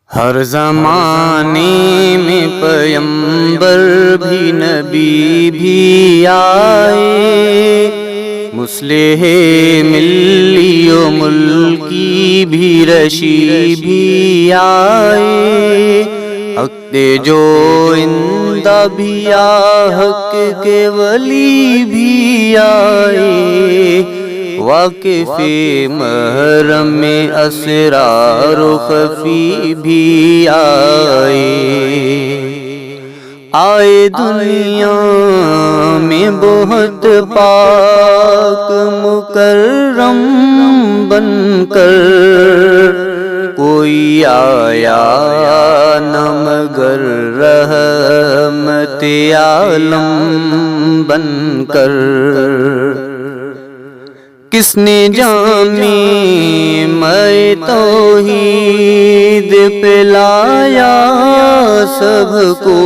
ہر زمانے میں پیغمبر بھی نبی بھی آئے، مصلح ملی و ملکی بھی رشی بھی آئے، حق جو اندہ بھی حق کے ولی بھی آئے، واقف محرم اسرار و خفی بھی آئے دنیا میں بہت پاک مکرم بن کر، کوئی آیا نہ مگر رحمت عالم بن کر۔ کس نے جامی میں توحید پلایا سب کو،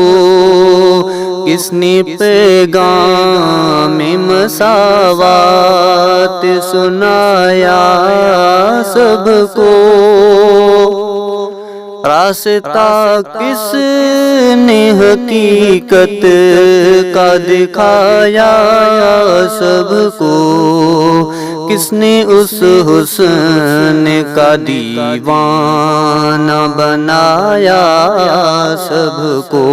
کس نے پیغام مساوات سنایا سب کو، راستہ کس نے حقیقت کا دکھایا سب کو، کس نے اس حسن کا دیوانہ بنایا سب کو۔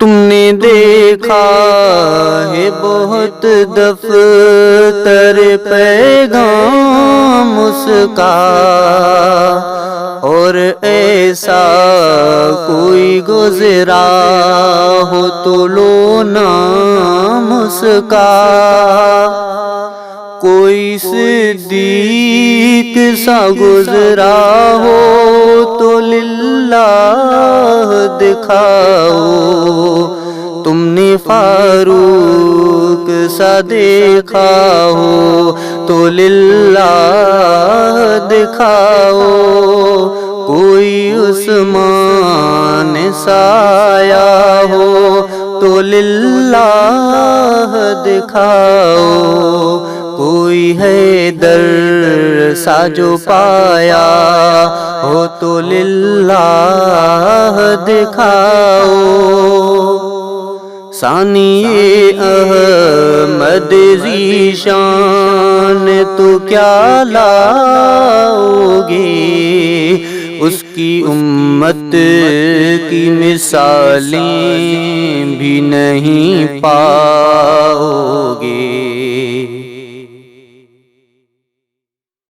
تم نے دیکھا ہے بہت دفتر پیغام اس کا، اور ایسا کوئی گزرا ہو تو لو نام اس کا، کوئی صدیق سا گزرا ہو تو للہ دکھاؤ، تم نے فاروق سا دیکھا ہو تو للہ دکھاؤ، کوئی عثمان سا آیا ہو تو للہ دکھاؤ، کوئی حیدر سا جو پایا ہو تو للہ دکھاؤ۔ ثانی احمد ذیشان تو کیا لاؤ گے، اس کی امت کی مثالیں بھی نہیں پاؤ گے۔